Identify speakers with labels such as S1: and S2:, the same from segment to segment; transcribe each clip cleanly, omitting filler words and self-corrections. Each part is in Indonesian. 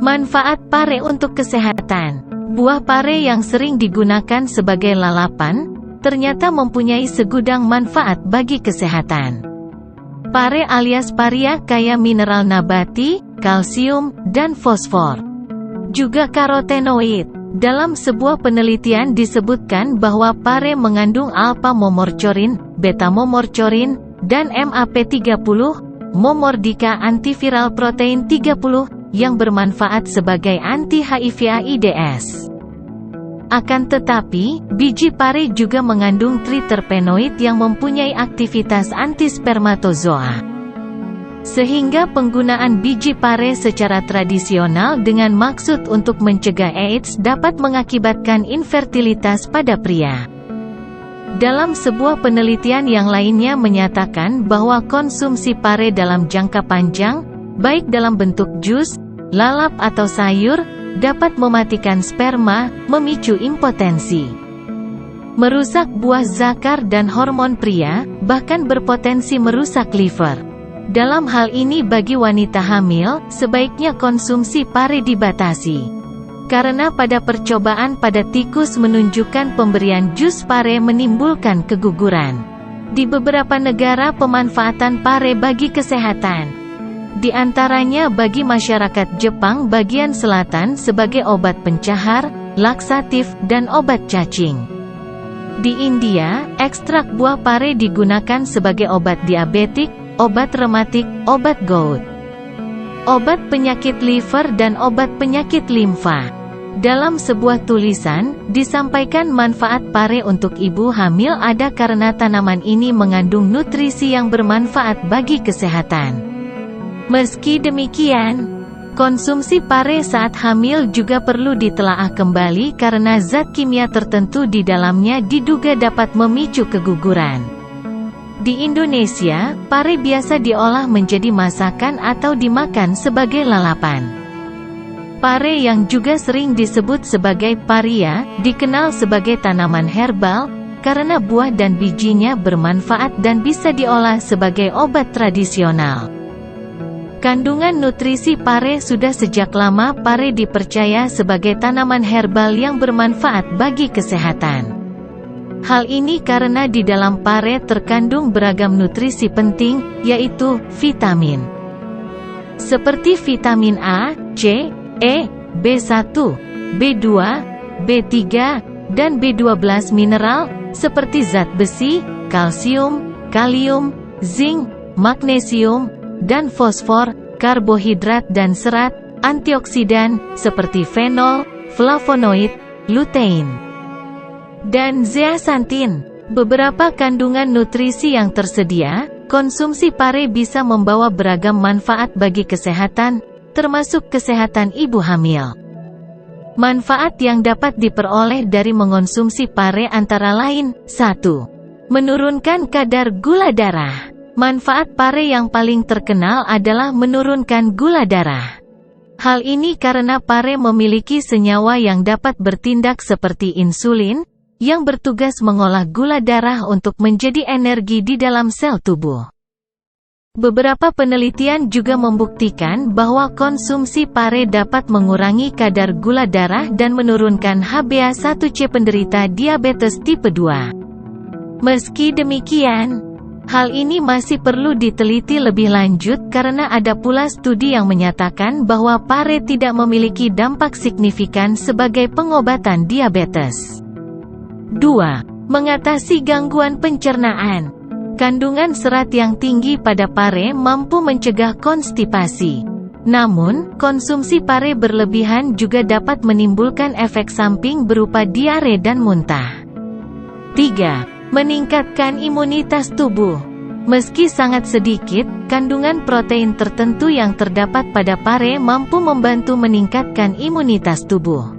S1: Manfaat pare untuk kesehatan. Buah pare yang sering digunakan sebagai lalapan, ternyata mempunyai segudang manfaat bagi kesehatan. Pare alias paria kaya mineral nabati, kalsium, dan fosfor. Juga karotenoid. Dalam sebuah penelitian disebutkan bahwa pare mengandung alpha-momorchorin, beta-momorchorin, dan MAP30, momordika antiviral protein 30, yang bermanfaat sebagai anti-HIV/AIDS. Akan tetapi, biji pare juga mengandung triterpenoid yang mempunyai aktivitas antispermatozoa. Sehingga penggunaan biji pare secara tradisional dengan maksud untuk mencegah AIDS dapat mengakibatkan infertilitas pada pria. Dalam sebuah penelitian yang lainnya menyatakan bahwa konsumsi pare dalam jangka panjang, baik dalam bentuk jus, lalap atau sayur, dapat mematikan sperma, memicu impotensi, merusak buah zakar dan hormon pria, bahkan berpotensi merusak liver. Dalam hal ini bagi wanita hamil, sebaiknya konsumsi pare dibatasi. Karena pada percobaan pada tikus menunjukkan pemberian jus pare menimbulkan keguguran. Di beberapa negara pemanfaatan pare bagi kesehatan. Di antaranya bagi masyarakat Jepang bagian selatan sebagai obat pencahar, laksatif, dan obat cacing. Di India, ekstrak buah pare digunakan sebagai obat diabetik, obat rematik, obat gout, obat penyakit liver dan obat penyakit limfa. Dalam sebuah tulisan, disampaikan manfaat pare untuk ibu hamil ada karena tanaman ini mengandung nutrisi yang bermanfaat bagi kesehatan. Meski demikian, konsumsi pare saat hamil juga perlu ditelaah kembali karena zat kimia tertentu di dalamnya diduga dapat memicu keguguran. Di Indonesia, pare biasa diolah menjadi masakan atau dimakan sebagai lalapan. Pare yang juga sering disebut sebagai paria, dikenal sebagai tanaman herbal, karena buah dan bijinya bermanfaat dan bisa diolah sebagai obat tradisional. Kandungan nutrisi pare sudah sejak lama pare dipercaya sebagai tanaman herbal yang bermanfaat bagi kesehatan. Hal ini karena di dalam pare terkandung beragam nutrisi penting, yaitu vitamin. Seperti vitamin A, C, E, B1, B2, B3, dan B12 mineral, seperti zat besi, kalsium, kalium, zinc, magnesium, dan fosfor, karbohidrat dan serat, antioksidan, seperti fenol, flavonoid, lutein, dan zeaxanthin. Beberapa kandungan nutrisi yang tersedia, konsumsi pare bisa membawa beragam manfaat bagi kesehatan, termasuk kesehatan ibu hamil. Manfaat yang dapat diperoleh dari mengonsumsi pare antara lain, 1. Menurunkan kadar gula darah. Manfaat pare yang paling terkenal adalah menurunkan gula darah. Hal ini karena pare memiliki senyawa yang dapat bertindak seperti insulin, yang bertugas mengolah gula darah untuk menjadi energi di dalam sel tubuh. Beberapa penelitian juga membuktikan bahwa konsumsi pare dapat mengurangi kadar gula darah dan menurunkan HbA1c penderita diabetes tipe 2. Meski demikian, hal ini masih perlu diteliti lebih lanjut karena ada pula studi yang menyatakan bahwa pare tidak memiliki dampak signifikan sebagai pengobatan diabetes. 2. Mengatasi gangguan pencernaan. Kandungan serat yang tinggi pada pare mampu mencegah konstipasi. Namun, konsumsi pare berlebihan juga dapat menimbulkan efek samping berupa diare dan muntah. 3. Meningkatkan imunitas tubuh. Meski sangat sedikit, kandungan protein tertentu yang terdapat pada pare mampu membantu meningkatkan imunitas tubuh.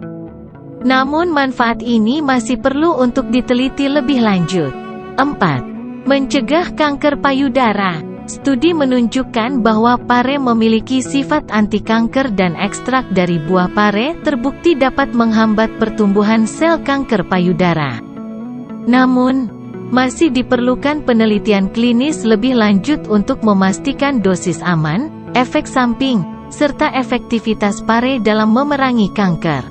S1: Namun manfaat ini masih perlu untuk diteliti lebih lanjut. 4. Mencegah kanker payudara. Studi menunjukkan bahwa pare memiliki sifat anti-kanker dan ekstrak dari buah pare terbukti dapat menghambat pertumbuhan sel kanker payudara. Namun, masih diperlukan penelitian klinis lebih lanjut untuk memastikan dosis aman, efek samping, serta efektivitas pare dalam memerangi kanker.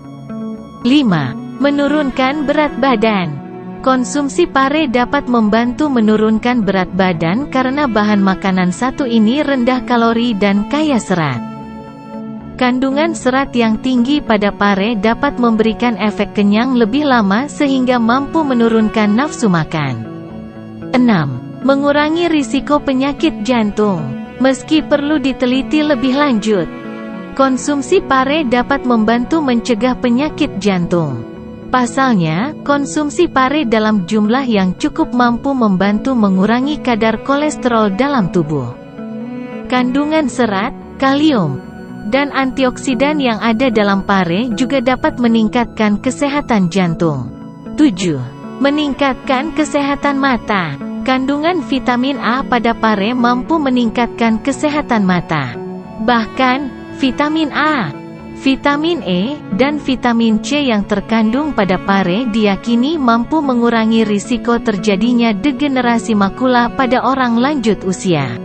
S1: 5. Menurunkan berat badan. Konsumsi pare dapat membantu menurunkan berat badan karena bahan makanan satu ini rendah kalori dan kaya serat. Kandungan serat yang tinggi pada pare dapat memberikan efek kenyang lebih lama sehingga mampu menurunkan nafsu makan. 6. Mengurangi risiko penyakit jantung. Meski perlu diteliti lebih lanjut, konsumsi pare dapat membantu mencegah penyakit jantung. Pasalnya, konsumsi pare dalam jumlah yang cukup mampu membantu mengurangi kadar kolesterol dalam tubuh. Kandungan serat, kalium, dan antioksidan yang ada dalam pare juga dapat meningkatkan kesehatan jantung. 7. Meningkatkan kesehatan mata. Kandungan vitamin A pada pare mampu meningkatkan kesehatan mata. Bahkan, vitamin A, vitamin E, dan vitamin C yang terkandung pada pare diyakini mampu mengurangi risiko terjadinya degenerasi makula pada orang lanjut usia.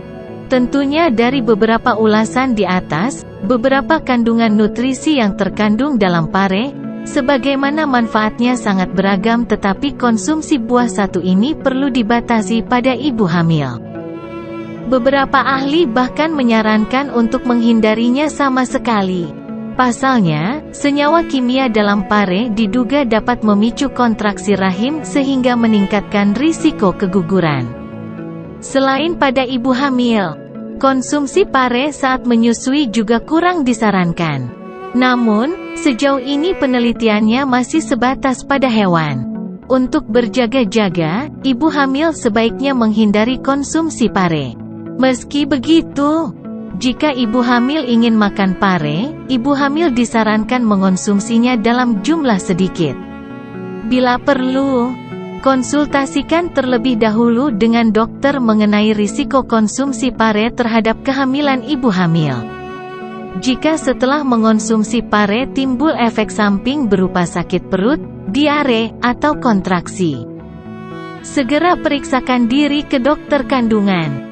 S1: Tentunya dari beberapa ulasan di atas, beberapa kandungan nutrisi yang terkandung dalam pare, sebagaimana manfaatnya sangat beragam, tetapi konsumsi buah satu ini perlu dibatasi pada ibu hamil. Beberapa ahli bahkan menyarankan untuk menghindarinya sama sekali. Pasalnya, senyawa kimia dalam pare diduga dapat memicu kontraksi rahim sehingga meningkatkan risiko keguguran. Selain pada ibu hamil, konsumsi pare saat menyusui juga kurang disarankan. Namun, sejauh ini penelitiannya masih sebatas pada hewan. Untuk berjaga-jaga, ibu hamil sebaiknya menghindari konsumsi pare. Meski begitu, jika ibu hamil ingin makan pare, ibu hamil disarankan mengonsumsinya dalam jumlah sedikit. Bila perlu, konsultasikan terlebih dahulu dengan dokter mengenai risiko konsumsi pare terhadap kehamilan ibu hamil. Jika setelah mengonsumsi pare timbul efek samping berupa sakit perut, diare, atau kontraksi, segera periksakan diri ke dokter kandungan.